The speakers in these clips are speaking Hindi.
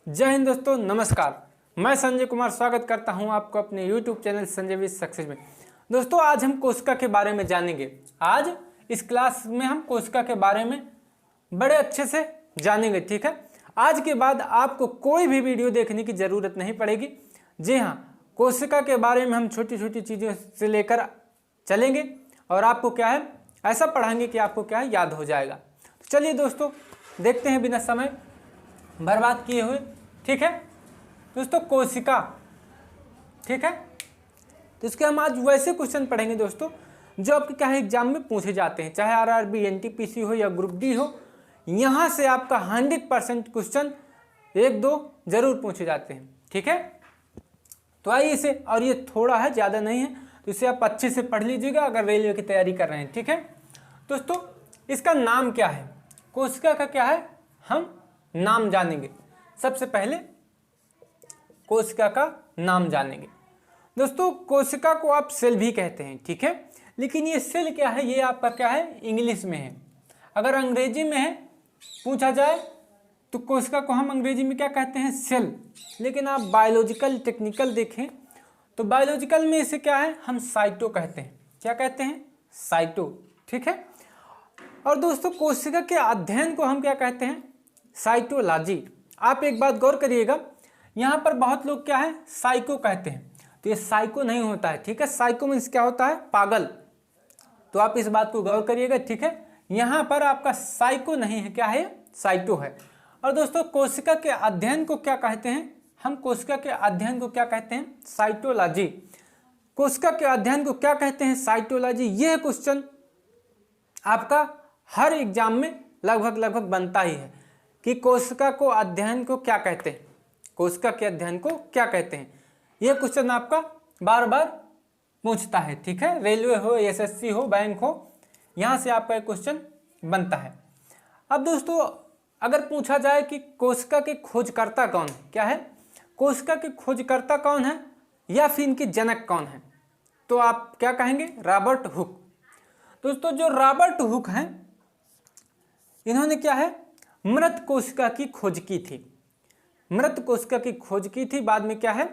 जय हिंद दोस्तों, नमस्कार। मैं संजय कुमार स्वागत करता हूं आपको अपने YouTube channel Sanjay with success में। दोस्तों, आज हम कोशिका के बारे में जानेंगे। आज इस क्लास में हम कोशिका के बारे में बड़े अच्छे से जानेंगे, ठीक है। आज के बाद आपको कोई भी वीडियो देखने की ज़रूरत नहीं पड़ेगी। जी हाँ, कोशिका के बारे में हम छोटी छोटी चीज़ों से लेकर चलेंगे और आपको क्या है ऐसा पढ़ाएंगे कि आपको क्या है याद हो जाएगा। तो चलिए दोस्तों, देखते हैं बिना समय बर्बाद किए हुए, ठीक है। दोस्तों, कोशिका, ठीक है। तो इसके हम आज वैसे क्वेश्चन पढ़ेंगे दोस्तों जो आपके क्या है एग्जाम में पूछे जाते हैं, चाहे आरआरबी, एनटीपीसी हो या ग्रुप डी हो। यहाँ से आपका 100% क्वेश्चन एक दो जरूर पूछे जाते हैं, ठीक है। तो आइए इसे, और ये थोड़ा है, ज़्यादा नहीं है, तो इसे आप अच्छे से पढ़ लीजिएगा अगर रेलवे की तैयारी कर रहे हैं, ठीक है। दोस्तों, इसका नाम क्या है, कोशिका का क्या है, हम नाम जानेंगे। सबसे पहले कोशिका का नाम जानेंगे। दोस्तों, कोशिका को आप सेल भी कहते हैं, ठीक है, लेकिन ये सेल क्या है, ये आपका क्या है इंग्लिश में है। अगर अंग्रेजी में है पूछा जाए तो कोशिका को हम अंग्रेजी में क्या कहते हैं, सेल। लेकिन आप बायोलॉजिकल टेक्निकल देखें तो बायोलॉजिकल में इसे क्या है हम साइटो कहते हैं। क्या कहते हैं, साइटो, ठीक है। और दोस्तों, कोशिका के अध्ययन को हम क्या कहते हैं, साइटोलॉजी। आप एक बात गौर करिएगा, यहाँ पर बहुत लोग क्या है साइको कहते हैं, तो ये साइको नहीं होता है, ठीक है। साइको मीन्स क्या होता है, पागल। तो आप इस बात को गौर करिएगा, ठीक है। यहाँ पर आपका साइको नहीं है, क्या है, साइटो है। और दोस्तों, कोशिका के अध्ययन को क्या कहते हैं, हम कोशिका के अध्ययन को क्या कहते हैं, साइटोलॉजी। कोशिका के अध्ययन को क्या कहते हैं, साइटोलॉजी। यह क्वेश्चन आपका हर एग्जाम में लगभग बनता ही है कि कोशिका को अध्ययन को क्या कहते हैं, कोशिका के अध्ययन को क्या कहते हैं। यह क्वेश्चन आपका बार बार पूछता है, ठीक है। रेलवे हो, एसएससी हो, बैंक हो, यहाँ से आपका एक क्वेश्चन बनता है। अब दोस्तों, अगर पूछा जाए कि कोशिका के खोजकर्ता कौन है, क्या है, कोशिका के खोजकर्ता कौन है या फिर इनके जनक कौन है, तो आप क्या कहेंगे, रॉबर्ट हुक। दोस्तों, जो रॉबर्ट हुक हैं, इन्होंने क्या है मृत कोशिका की खोज की थी। मृत कोशिका की खोज की थी, बाद में क्या है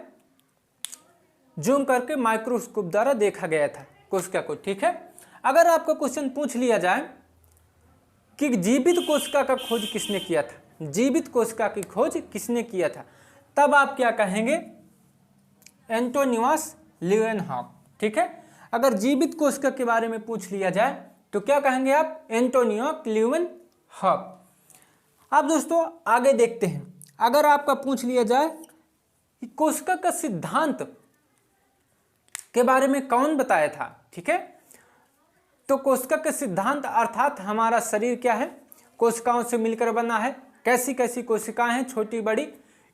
जूम करके माइक्रोस्कोप द्वारा देखा गया था कोशिका को, ठीक है। अगर आपका क्वेश्चन पूछ लिया जाए कि जीवित कोशिका का खोज किसने किया था, जीवित कोशिका की खोज किसने किया था, तब आप क्या कहेंगे, एंटोनियस लीeuwenhoek, ठीक है। अगर जीवित कोशिका के बारे में पूछ लिया जाए तो क्या कहेंगे आप, एंटोनियस लीeuwenhoek। अब दोस्तों आगे देखते हैं, अगर आपका पूछ लिया जाए कि कोशिका का सिद्धांत के बारे में कौन बताया था, ठीक है, तो कोशिका के सिद्धांत अर्थात हमारा शरीर क्या है, कोशिकाओं से मिलकर बना है, कैसी कैसी कोशिकाएं हैं, छोटी बड़ी,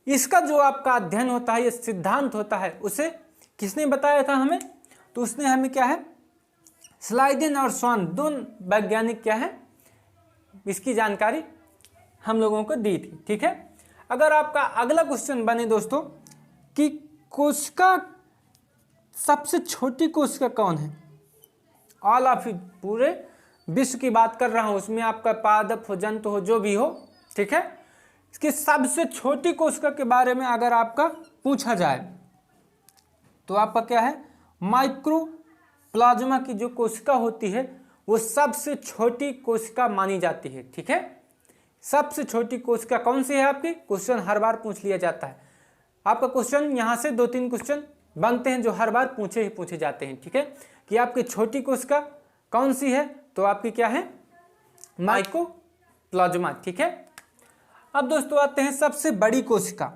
इसका जो आपका अध्ययन होता है, ये सिद्धांत होता है, उसे किसने बताया था हमें, तो उसने हमें क्या है स्लाइडेन और स्वान, दोनों वैज्ञानिक क्या है इसकी जानकारी हम लोगों को दी थी, ठीक है। अगर आपका अगला क्वेश्चन बने दोस्तों कि कोशिका, सबसे छोटी कोशिका कौन है, ऑल ऑफ इट, पूरे विश्व की बात कर रहा हूं, उसमें आपका पादप हो, जंतु हो, जो भी हो, ठीक है। इसकी सबसे छोटी कोशिका के बारे में अगर आपका पूछा जाए तो आपका क्या है, माइक्रोप्लाज्मा की जो कोशिका होती है वो सबसे छोटी कोशिका मानी जाती है, ठीक है। सबसे छोटी कोशिका कौन सी है आपकी, क्वेश्चन हर बार पूछ लिया जाता है। आपका क्वेश्चन यहाँ से 2-3 क्वेश्चन बनते हैं जो हर बार पूछे जाते हैं, ठीक है, कि आपकी छोटी कोशिका कौन सी है, तो आपकी क्या है, माइक्रोप्लाज्मा, ठीक है। अब दोस्तों आते हैं सबसे बड़ी कोशिका।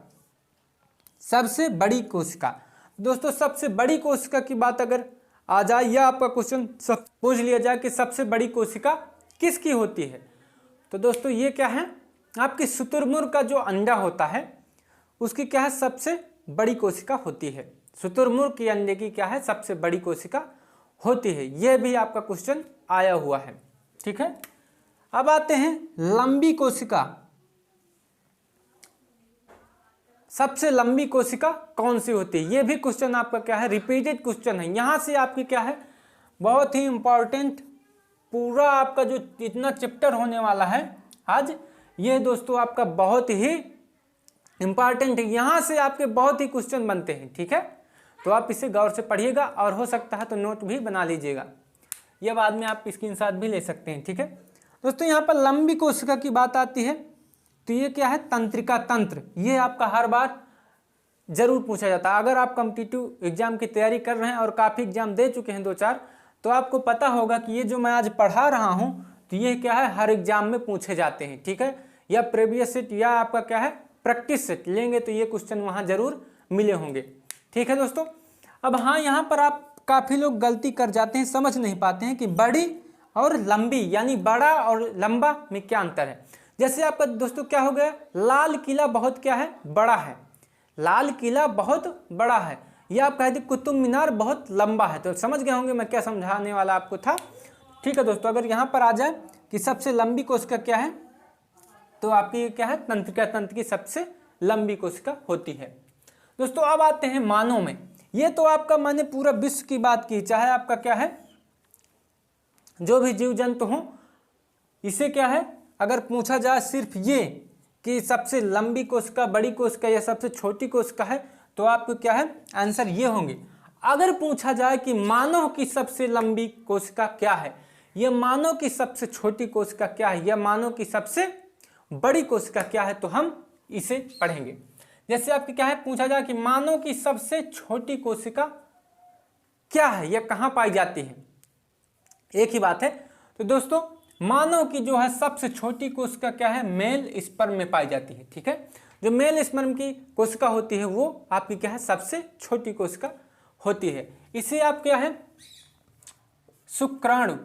सबसे बड़ी कोशिका, दोस्तों सबसे बड़ी कोशिका की बात अगर आ जाए या आपका क्वेश्चन सब पूछ लिया जाए कि सबसे बड़ी कोशिका किसकी होती है, तो दोस्तों ये क्या है, आपकी शुतुरमुर्ग का जो अंडा होता है उसकी क्या है सबसे बड़ी कोशिका होती है। शुतुरमुर्ग के अंडे की क्या है सबसे बड़ी कोशिका होती है। यह भी आपका क्वेश्चन आया हुआ है, ठीक है। अब आते हैं लंबी कोशिका। सबसे लंबी कोशिका कौन सी होती है, यह भी क्वेश्चन आपका क्या है रिपीटेड क्वेश्चन है। यहां से आपकी क्या है बहुत ही इंपॉर्टेंट, पूरा आपका जो इतना चैप्टर होने वाला है आज, ये दोस्तों आपका बहुत ही इंपॉर्टेंट है, यहाँ से आपके बहुत ही क्वेश्चन बनते हैं। ठीक है, तो आप इसे गौर से पढ़िएगा और हो सकता है तो नोट भी बना लीजिएगा, यह बाद में आप स्क्रीनशॉट भी ले सकते हैं। ठीक है दोस्तों, यहाँ पर लंबी कोशिका की बात आती है तो ये क्या है, तंत्रिका तंत्र। ये आपका हर बार जरूर पूछा जाता है। अगर आप कॉम्पिटिटिव एग्जाम की तैयारी कर रहे हैं और काफ़ी एग्जाम दे चुके हैं 2-4, तो आपको पता होगा कि ये जो मैं आज पढ़ा रहा हूँ तो ये क्या है, हर एग्जाम में पूछे जाते हैं। ठीक है, या प्रीवियस सेट या आपका क्या है प्रैक्टिस सेट लेंगे तो ये क्वेश्चन वहाँ जरूर मिले होंगे। ठीक है दोस्तों, अब हाँ, यहाँ पर आप काफ़ी लोग गलती कर जाते हैं, समझ नहीं पाते हैं कि बड़ी और लंबी यानी बड़ा और लंबा में क्या अंतर है। जैसे आपका दोस्तों क्या हो गया, लाल किला बहुत क्या है, बड़ा है, लाल किला बहुत बड़ा है, या आप कह दी कुतुब मीनार बहुत लंबा है। तो समझ गए होंगे मैं क्या समझाने वाला आपको था। ठीक है दोस्तों, अगर यहाँ पर आ जाए कि सबसे लंबी कोशिका क्या है, तो आपकी क्या है, तंत्रिका तंत्र की सबसे लंबी कोशिका होती है। दोस्तों अब आते हैं मानव में। ये तो आपका मैंने पूरा विश्व की बात की, चाहे आपका क्या है जो भी जीव जंतु हो, इसे क्या है अगर पूछा जाए सिर्फ ये कि सबसे लंबी कोशिका, बड़ी कोशिका या सबसे छोटी कोशिका है, तो आपको क्या है आंसर ये होंगे। अगर पूछा जाए कि मानव की सबसे लंबी कोशिका क्या है, यह मानव की सबसे छोटी कोशिका क्या है, या मानव की सबसे बड़ी कोशिका क्या है, तो हम इसे पढ़ेंगे। जैसे आपके क्या है पूछा जाए कि मानव की सबसे छोटी कोशिका क्या है, यह कहाँ पाई जाती है, एक ही बात है। तो दोस्तों मानव की जो है सबसे छोटी कोशिका क्या है, मेल स्पर्म में पाई जाती है। ठीक है, जो मेल स्पर्म की कोशिका होती है वो आपकी क्या है सबसे छोटी कोशिका होती है। इसे आप क्या है शुक्राणु,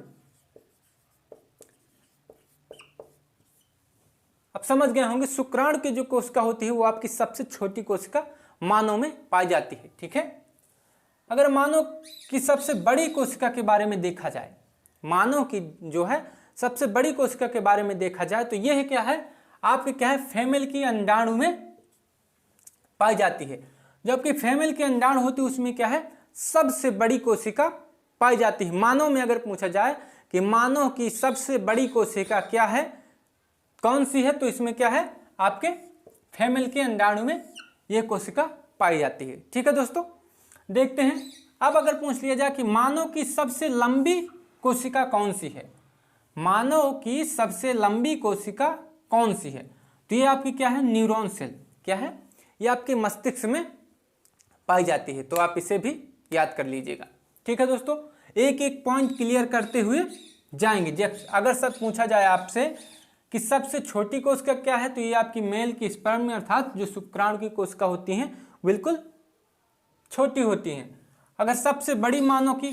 अब समझ गए होंगे, शुक्राणु की जो कोशिका होती है वो आपकी सबसे छोटी कोशिका मानव में पाई जाती है। ठीक है, अगर मानव की सबसे बड़ी कोशिका के बारे में देखा जाए, मानव की जो है सबसे बड़ी कोशिका के बारे में देखा जाए तो यह क्या है आपके क्या है फीमेल की अंडाणु में पाई जाती है। जबकि फीमेल की अंडाणु होती है उसमें क्या है सबसे बड़ी कोशिका पाई जाती है। मानव में अगर पूछा जाए कि मानव की सबसे बड़ी कोशिका क्या है, कौन सी है, तो इसमें क्या है आपके फीमेल के अंडाणु में यह कोशिका पाई जाती है। ठीक है दोस्तों, देखते हैं अब अगर पूछ लिया जाए कि मानव की सबसे लंबी कोशिका कौन सी है, मानव की सबसे लंबी कोशिका कौन सी है, तो ये आपकी क्या है न्यूरॉन सेल, क्या है ये आपके मस्तिष्क में पाई जाती है। तो आप इसे भी याद कर लीजिएगा। ठीक है दोस्तों, एक एक पॉइंट क्लियर करते हुए जाएंगे। अगर सब पूछा जाए आपसे कि सबसे छोटी कोशिका क्या है, तो ये आपकी मेल की स्पर्म में अर्थात जो शुक्राणु की कोशिका होती हैं बिल्कुल छोटी होती हैं। अगर सबसे बड़ी मानव की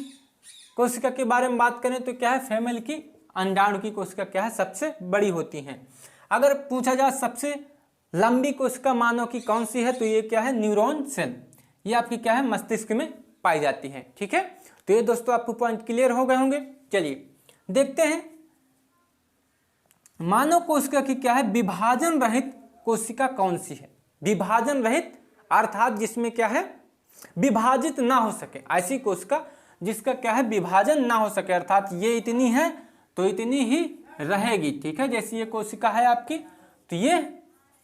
कोशिका के बारे में बात करें तो क्या है फीमेल की अंडाणु की कोशिका क्या है सबसे बड़ी होती हैं। अगर पूछा जाए सबसे लंबी कोशिका मानव की कौन सी है, तो ये क्या है न्यूरॉन सेल, ये आपकी क्या है मस्तिष्क में पाई जाती है। ठीक है, तो ये दोस्तों आपको पॉइंट क्लियर हो गए होंगे। चलिए देखते हैं मानव कोशिका की क्या है विभाजन रहित कोशिका कौन सी है। विभाजन रहित अर्थात जिसमें क्या है विभाजित ना हो सके, ऐसी कोशिका जिसका क्या है विभाजन ना हो सके, अर्थात ये इतनी है तो इतनी ही रहेगी। ठीक है, जैसी ये कोशिका है आपकी तो ये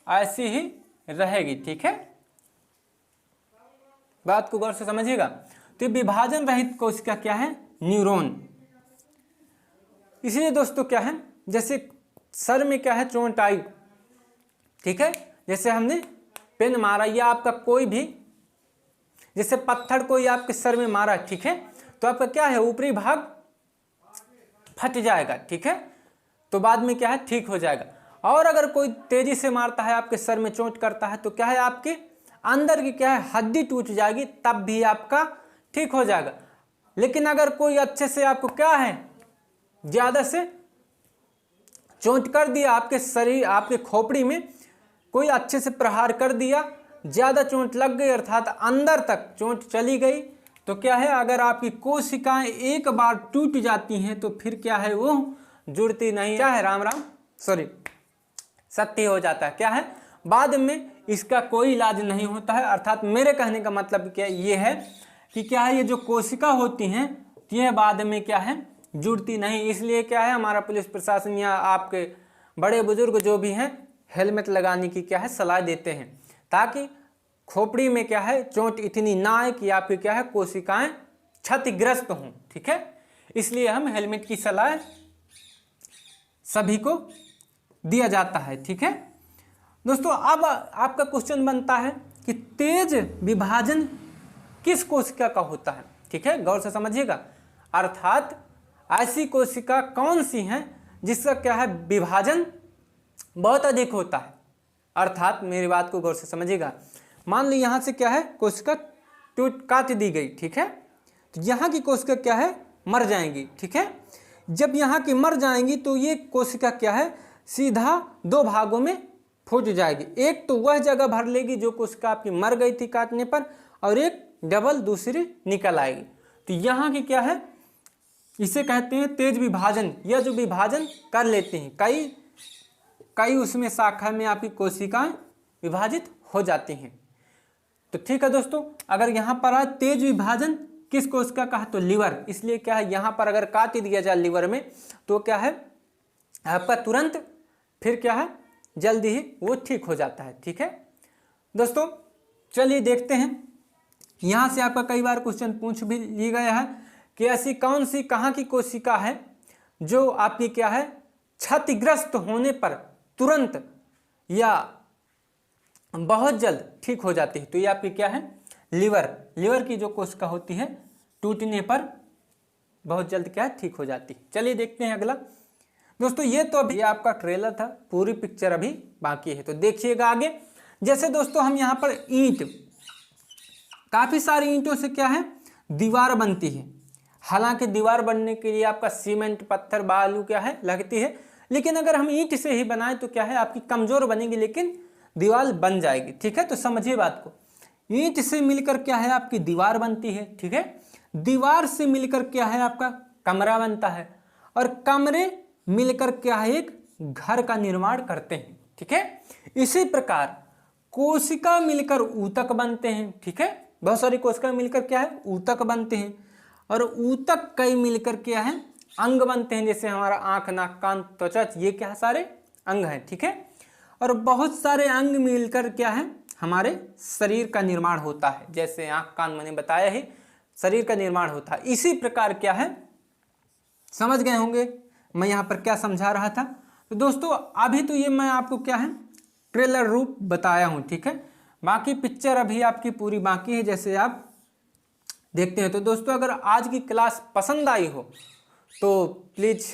ऐसी ही रहेगी। ठीक है, बात को गौर से समझिएगा। तो विभाजन रहित कोशिका क्या है न्यूरॉन। इसलिए दोस्तों क्या है जैसे सर में क्या है चोट आई, ठीक है, जैसे हमने पेन मारा या आपका कोई भी जैसे पत्थर कोई आपके सर में मारा, ठीक है, तो आपका क्या है ऊपरी भाग फट जाएगा। ठीक है, तो बाद में क्या है ठीक हो जाएगा। और अगर कोई तेजी से मारता है आपके सर में चोट करता है तो क्या है आपके अंदर की क्या है हड्डी टूट जाएगी, तब भी आपका ठीक हो जाएगा। लेकिन अगर कोई अच्छे से आपको क्या है ज्यादा से चोट कर दिया आपके शरीर आपके खोपड़ी में, कोई अच्छे से प्रहार कर दिया, ज्यादा चोट लग गई अर्थात अंदर तक चोट चली गई, तो क्या है अगर आपकी कोशिकाएं एक बार टूट जाती हैं तो फिर क्या है वो जुड़ती नहीं, क्या है राम राम सॉरी सत्य हो जाता है। क्या है बाद में इसका कोई इलाज नहीं होता है। अर्थात मेरे कहने का मतलब क्या ये है कि क्या है ये जो कोशिका होती हैं ये बाद में क्या है जुड़ती नहीं। इसलिए क्या है हमारा पुलिस प्रशासन या आपके बड़े बुजुर्ग जो भी हैं हेलमेट लगाने की क्या है सलाह देते हैं, ताकि खोपड़ी में क्या है चोट इतनी ना आए कि आपकी क्या है कोशिकाएं क्षतिग्रस्त हों। ठीक है, इसलिए हम हेलमेट की सलाह सभी को दिया जाता है। ठीक है दोस्तों, अब आपका क्वेश्चन बनता है कि तेज विभाजन किस कोशिका का होता है। ठीक है, गौर से समझिएगा, अर्थात ऐसी कोशिका कौन सी हैं जिसका क्या है विभाजन बहुत अधिक होता है। अर्थात मेरी बात को गौर से समझिएगा, मान ली यहाँ से क्या है कोशिका टूट काट दी गई। ठीक है, तो यहाँ की कोशिका क्या है मर जाएंगी। ठीक है, जब यहाँ की मर जाएंगी तो ये कोशिका क्या है सीधा दो भागों में फूट जाएगी। एक तो वह जगह भर लेगी जो कोशिका आपकी मर गई थी काटने पर, और एक डबल दूसरी निकल आएगी। तो यहाँ की क्या है इसे कहते हैं तेज विभाजन। यह जो विभाजन कर लेते हैं कई उसमें शाखा में आपकी कोशिकाएं विभाजित हो जाती हैं। तो ठीक है दोस्तों, अगर यहाँ पर आए तेज विभाजन किस कोशिका का है तो लीवर। इसलिए क्या है यहाँ पर अगर काट दिया जाए लीवर में तो क्या है आपका तुरंत फिर क्या है जल्दी ही वो ठीक हो जाता है। ठीक है दोस्तों, चलिए देखते हैं, यहाँ से आपका कई बार क्वेश्चन पूछ भी लिया गया है कि ऐसी कौन सी कहाँ की कोशिका है जो आपकी क्या है क्षतिग्रस्त होने पर तुरंत या बहुत जल्द ठीक हो जाती है। तो ये आपकी क्या है लीवर की जो कोशिका होती है टूटने पर बहुत जल्द क्या है ठीक हो जाती है। चलिए देखते हैं अगला। दोस्तों ये तो अभी आपका ट्रेलर था, पूरी पिक्चर अभी बाकी है, तो देखिएगा आगे। जैसे दोस्तों हम यहाँ पर ईंट, काफ़ी सारी ईंटों से क्या है दीवार बनती है। हालांकि दीवार बनने के लिए आपका सीमेंट पत्थर बालू क्या है लगती है, लेकिन अगर हम ईंट से ही बनाएं तो क्या है आपकी कमज़ोर बनेगी लेकिन दीवार बन जाएगी। ठीक है, तो समझिए बात को, ईंट से मिलकर क्या है आपकी दीवार बनती है। ठीक है, दीवार से मिलकर क्या है आपका कमरा बनता है, और कमरे मिलकर क्या है एक घर का निर्माण करते हैं। ठीक है, इसी प्रकार कोशिका मिलकर ऊतक बनते हैं। ठीक है, बहुत सारी कोशिका मिलकर क्या है ऊतक बनते हैं, और ऊतक कई मिलकर क्या है अंग बनते हैं, जैसे हमारा आंख नाक कान त्वचा, ये क्या सारे अंग हैं। ठीक है, और बहुत सारे अंग मिलकर क्या है हमारे शरीर का निर्माण होता है, जैसे आंख कान मैंने बताया ही शरीर का निर्माण होता है। इसी प्रकार क्या है समझ गए होंगे मैं यहाँ पर क्या समझा रहा था। तो दोस्तों अभी तो ये मैं आपको क्या है ट्रेलर रूप बताया हूँ। ठीक है, बाकी पिक्चर अभी आपकी पूरी बाकी है, जैसे आप देखते हैं। तो दोस्तों अगर आज की क्लास पसंद आई हो तो प्लीज़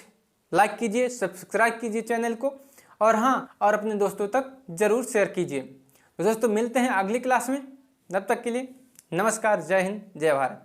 लाइक कीजिए, सब्सक्राइब कीजिए चैनल को, और हाँ और अपने दोस्तों तक ज़रूर शेयर कीजिए। तो दोस्तों मिलते हैं अगली क्लास में, तब तक के लिए नमस्कार, जय हिंद, जय भारत।